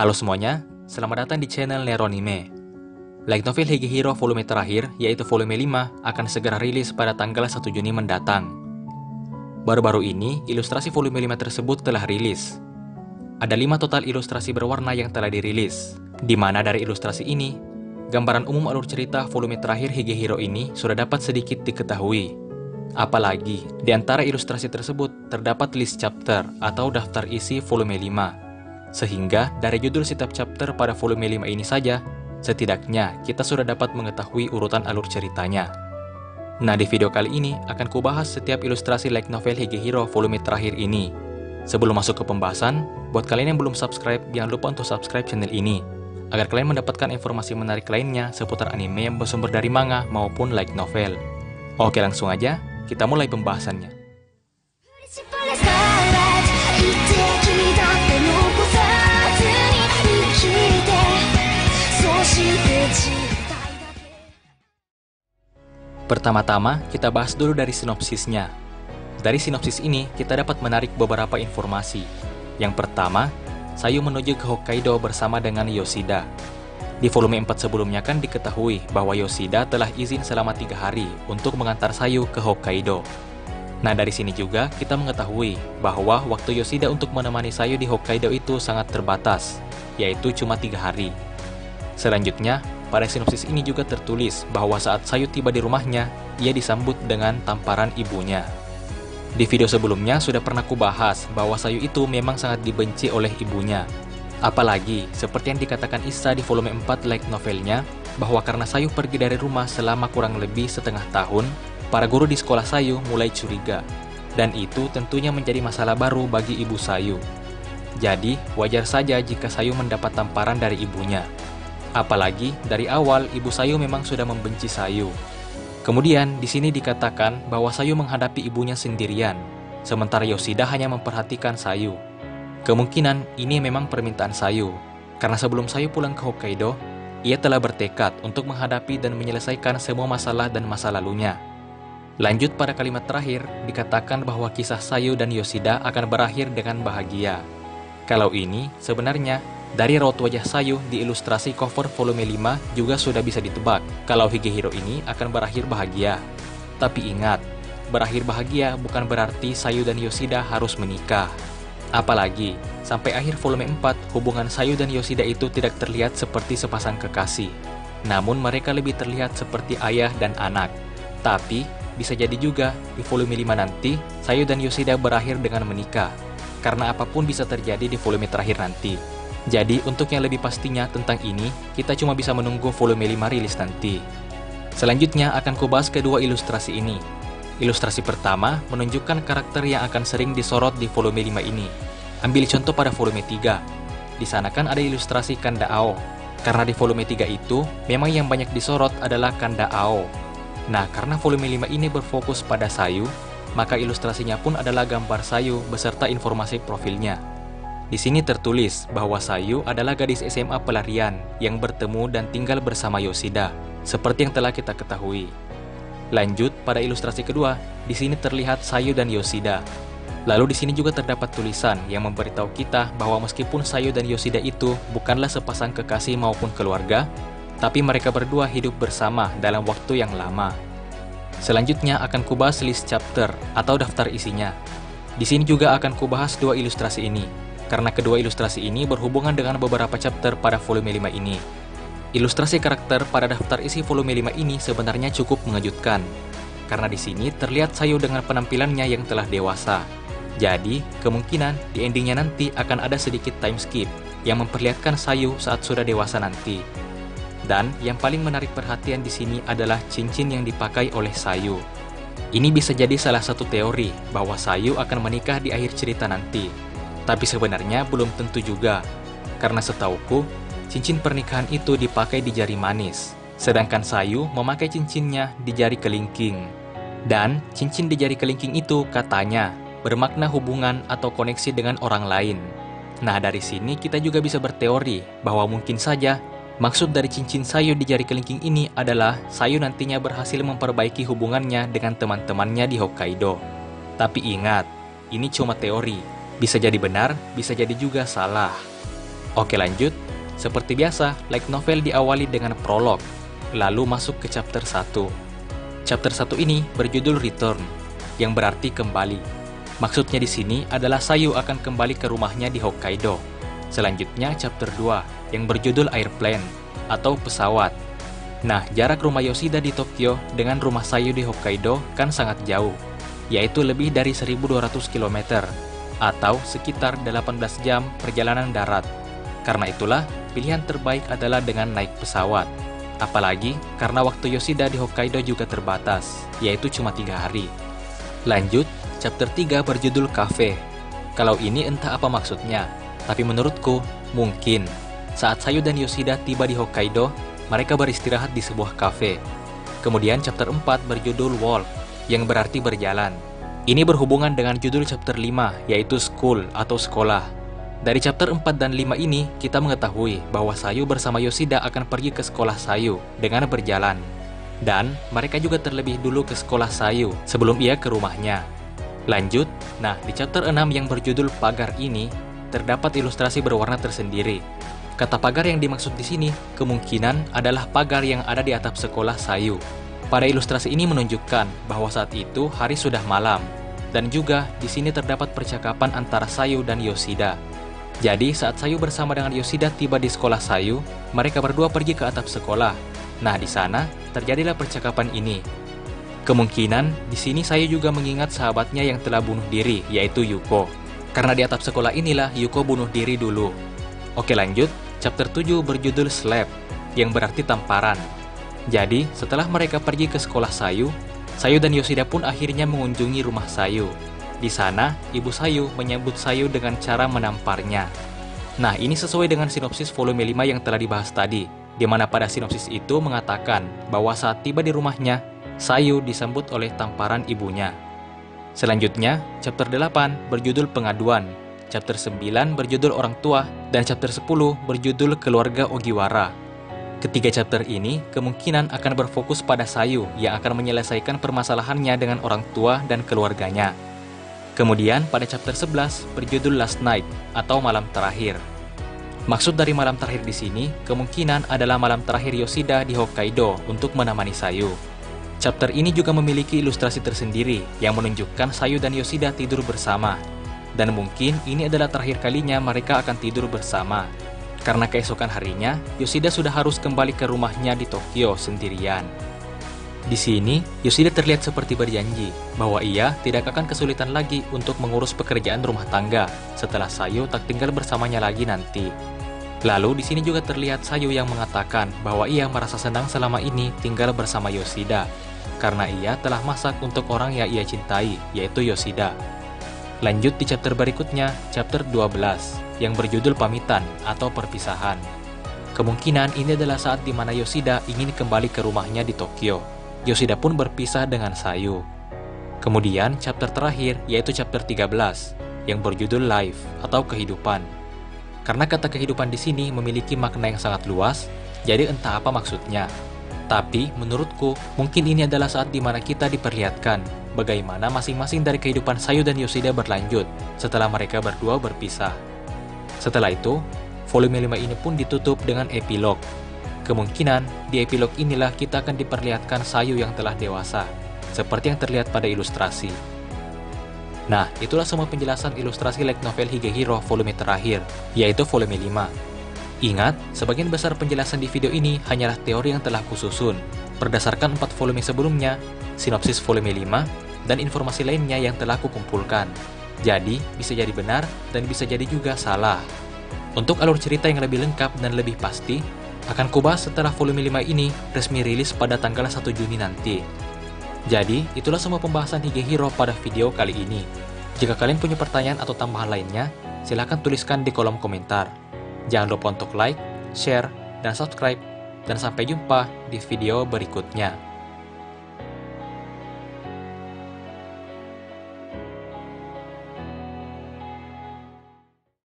Halo semuanya, selamat datang di channel Neronime. Light novel Higehiro volume terakhir, yaitu volume 5, akan segera rilis pada tanggal 1 Juni mendatang. Baru-baru ini, ilustrasi volume 5 tersebut telah rilis. Ada 5 total ilustrasi berwarna yang telah dirilis, di mana dari ilustrasi ini, gambaran umum alur cerita volume terakhir Higehiro ini sudah dapat sedikit diketahui. Apalagi, di antara ilustrasi tersebut terdapat list chapter atau daftar isi volume 5. Sehingga dari judul setiap chapter pada volume 5 ini saja, setidaknya kita sudah dapat mengetahui urutan alur ceritanya. Nah, di video kali ini akan kubahas setiap ilustrasi light novel Higehiro volume terakhir ini. Sebelum masuk ke pembahasan, buat kalian yang belum subscribe, jangan lupa untuk subscribe channel ini, agar kalian mendapatkan informasi menarik lainnya seputar anime yang bersumber dari manga maupun light novel. Oke, langsung aja, kita mulai pembahasannya. Pertama-tama, kita bahas dulu dari sinopsisnya. Dari sinopsis ini, kita dapat menarik beberapa informasi. Yang pertama, Sayu menuju ke Hokkaido bersama dengan Yoshida. Di volume 4 sebelumnya kan diketahui bahwa Yoshida telah izin selama 3 hari untuk mengantar Sayu ke Hokkaido. Nah, dari sini juga kita mengetahui bahwa waktu Yoshida untuk menemani Sayu di Hokkaido itu sangat terbatas, yaitu cuma 3 hari. Selanjutnya, pada sinopsis ini juga tertulis bahwa saat Sayu tiba di rumahnya, ia disambut dengan tamparan ibunya. Di video sebelumnya sudah pernah kubahas bahwa Sayu itu memang sangat dibenci oleh ibunya. Apalagi, seperti yang dikatakan Issa di volume 4 light novelnya, bahwa karena Sayu pergi dari rumah selama kurang lebih setengah tahun, para guru di sekolah Sayu mulai curiga. Dan itu tentunya menjadi masalah baru bagi ibu Sayu. Jadi, wajar saja jika Sayu mendapat tamparan dari ibunya. Apalagi, dari awal ibu Sayu memang sudah membenci Sayu. Kemudian, di sini dikatakan bahwa Sayu menghadapi ibunya sendirian, sementara Yoshida hanya memperhatikan Sayu. Kemungkinan ini memang permintaan Sayu, karena sebelum Sayu pulang ke Hokkaido, ia telah bertekad untuk menghadapi dan menyelesaikan semua masalah dan masa lalunya. Lanjut pada kalimat terakhir, dikatakan bahwa kisah Sayu dan Yoshida akan berakhir dengan bahagia. Kalau ini, sebenarnya, dari raut wajah Sayu di ilustrasi cover volume 5 juga sudah bisa ditebak kalau Higehiro ini akan berakhir bahagia. Tapi ingat, berakhir bahagia bukan berarti Sayu dan Yoshida harus menikah. Apalagi, sampai akhir volume 4, hubungan Sayu dan Yoshida itu tidak terlihat seperti sepasang kekasih. Namun mereka lebih terlihat seperti ayah dan anak. Tapi, bisa jadi juga di volume 5 nanti, Sayu dan Yoshida berakhir dengan menikah. Karena apapun bisa terjadi di volume terakhir nanti. Jadi, untuk yang lebih pastinya tentang ini, kita cuma bisa menunggu volume 5 rilis nanti. Selanjutnya akan kubahas kedua ilustrasi ini. Ilustrasi pertama menunjukkan karakter yang akan sering disorot di volume 5 ini. Ambil contoh pada volume 3. Di sana kan ada ilustrasi Kanda Ao. Karena di volume 3 itu, memang yang banyak disorot adalah Kanda Ao. Nah, karena volume 5 ini berfokus pada Sayu, maka ilustrasinya pun adalah gambar Sayu beserta informasi profilnya. Di sini tertulis bahwa Sayu adalah gadis SMA pelarian yang bertemu dan tinggal bersama Yoshida, seperti yang telah kita ketahui. Lanjut pada ilustrasi kedua, di sini terlihat Sayu dan Yoshida. Lalu di sini juga terdapat tulisan yang memberitahu kita bahwa meskipun Sayu dan Yoshida itu bukanlah sepasang kekasih maupun keluarga, tapi mereka berdua hidup bersama dalam waktu yang lama. Selanjutnya akan kubahas list chapter atau daftar isinya. Di sini juga akan kubahas dua ilustrasi ini, karena kedua ilustrasi ini berhubungan dengan beberapa chapter pada volume 5 ini. Ilustrasi karakter pada daftar isi volume 5 ini sebenarnya cukup mengejutkan, karena di sini terlihat Sayu dengan penampilannya yang telah dewasa. Jadi, kemungkinan di endingnya nanti akan ada sedikit time skip yang memperlihatkan Sayu saat sudah dewasa nanti. Dan yang paling menarik perhatian di sini adalah cincin yang dipakai oleh Sayu. Ini bisa jadi salah satu teori bahwa Sayu akan menikah di akhir cerita nanti. Tapi sebenarnya belum tentu juga, karena setauku, cincin pernikahan itu dipakai di jari manis, sedangkan Sayu memakai cincinnya di jari kelingking. Dan cincin di jari kelingking itu katanya bermakna hubungan atau koneksi dengan orang lain. Nah, dari sini kita juga bisa berteori bahwa mungkin saja maksud dari cincin Sayu di jari kelingking ini adalah Sayu nantinya berhasil memperbaiki hubungannya dengan teman-temannya di Hokkaido. Tapi ingat, ini cuma teori. Bisa jadi benar, bisa jadi juga salah. Oke lanjut, seperti biasa, light novel diawali dengan prolog, lalu masuk ke chapter 1. Chapter 1 ini berjudul Return, yang berarti kembali. Maksudnya di sini adalah Sayu akan kembali ke rumahnya di Hokkaido. Selanjutnya chapter 2, yang berjudul Airplane, atau pesawat. Nah, jarak rumah Yoshida di Tokyo dengan rumah Sayu di Hokkaido kan sangat jauh, yaitu lebih dari 1.200 km, atau sekitar 18 jam perjalanan darat. Karena itulah, pilihan terbaik adalah dengan naik pesawat. Apalagi karena waktu Yoshida di Hokkaido juga terbatas, yaitu cuma 3 hari. Lanjut, chapter 3 berjudul Cafe. Kalau ini entah apa maksudnya, tapi menurutku, mungkin saat Sayu dan Yoshida tiba di Hokkaido, mereka beristirahat di sebuah cafe. Kemudian chapter 4 berjudul Walk, yang berarti berjalan. Ini berhubungan dengan judul chapter 5, yaitu School atau sekolah. Dari chapter 4 dan 5 ini, kita mengetahui bahwa Sayu bersama Yoshida akan pergi ke sekolah Sayu dengan berjalan. Dan mereka juga terlebih dulu ke sekolah Sayu sebelum ia ke rumahnya. Lanjut, nah di chapter 6 yang berjudul Pagar ini, terdapat ilustrasi berwarna tersendiri. Kata pagar yang dimaksud di sini kemungkinan adalah pagar yang ada di atap sekolah Sayu. Pada ilustrasi ini menunjukkan bahwa saat itu hari sudah malam, dan juga di sini terdapat percakapan antara Sayu dan Yoshida. Jadi saat Sayu bersama dengan Yoshida tiba di sekolah Sayu, mereka berdua pergi ke atap sekolah. Nah di sana terjadilah percakapan ini. Kemungkinan di sini Sayu juga mengingat sahabatnya yang telah bunuh diri, yaitu Yuko. Karena di atap sekolah inilah Yuko bunuh diri dulu. Oke lanjut, chapter 7 berjudul Slap, yang berarti tamparan. Jadi setelah mereka pergi ke sekolah Sayu, Sayu dan Yoshida pun akhirnya mengunjungi rumah Sayu. Di sana, ibu Sayu menyambut Sayu dengan cara menamparnya. Nah, ini sesuai dengan sinopsis volume 5 yang telah dibahas tadi, di mana pada sinopsis itu mengatakan bahwa saat tiba di rumahnya, Sayu disambut oleh tamparan ibunya. Selanjutnya, chapter 8 berjudul Pengaduan, chapter 9 berjudul Orang Tua, dan chapter 10 berjudul Keluarga Ogiwara. Ketiga chapter ini kemungkinan akan berfokus pada Sayu yang akan menyelesaikan permasalahannya dengan orang tua dan keluarganya. Kemudian pada chapter 11 berjudul Last Night atau malam terakhir. Maksud dari malam terakhir di sini kemungkinan adalah malam terakhir Yoshida di Hokkaido untuk menemani Sayu. Chapter ini juga memiliki ilustrasi tersendiri yang menunjukkan Sayu dan Yoshida tidur bersama. Dan mungkin ini adalah terakhir kalinya mereka akan tidur bersama. Karena keesokan harinya, Yoshida sudah harus kembali ke rumahnya di Tokyo sendirian. Di sini, Yoshida terlihat seperti berjanji bahwa ia tidak akan kesulitan lagi untuk mengurus pekerjaan rumah tangga setelah Sayu tak tinggal bersamanya lagi nanti. Lalu di sini juga terlihat Sayu yang mengatakan bahwa ia merasa senang selama ini tinggal bersama Yoshida karena ia telah masak untuk orang yang ia cintai, yaitu Yoshida. Lanjut di chapter berikutnya, chapter 12, yang berjudul Pamitan atau Perpisahan. Kemungkinan ini adalah saat di mana Yoshida ingin kembali ke rumahnya di Tokyo. Yoshida pun berpisah dengan Sayu. Kemudian chapter terakhir yaitu chapter 13 yang berjudul Life atau Kehidupan. Karena kata kehidupan di sini memiliki makna yang sangat luas, jadi entah apa maksudnya. Tapi menurutku mungkin ini adalah saat di mana kita diperlihatkan bagaimana masing-masing dari kehidupan Sayu dan Yoshida berlanjut setelah mereka berdua berpisah. Setelah itu, volume 5 ini pun ditutup dengan epilog. Kemungkinan di epilog inilah kita akan diperlihatkan Sayu yang telah dewasa, seperti yang terlihat pada ilustrasi. Nah, itulah semua penjelasan ilustrasi light novel Higehiro volume terakhir, yaitu volume 5. Ingat, sebagian besar penjelasan di video ini hanyalah teori yang telah kususun, berdasarkan 4 volume sebelumnya, sinopsis volume 5, dan informasi lainnya yang telah kukumpulkan. Jadi, bisa jadi benar dan bisa jadi juga salah. Untuk alur cerita yang lebih lengkap dan lebih pasti, akan kubahas setelah volume 5 ini resmi rilis pada tanggal 1 Juni nanti. Jadi, itulah semua pembahasan Higehiro pada video kali ini. Jika kalian punya pertanyaan atau tambahan lainnya, silahkan tuliskan di kolom komentar. Jangan lupa untuk like, share, dan subscribe. Dan sampai jumpa di video berikutnya.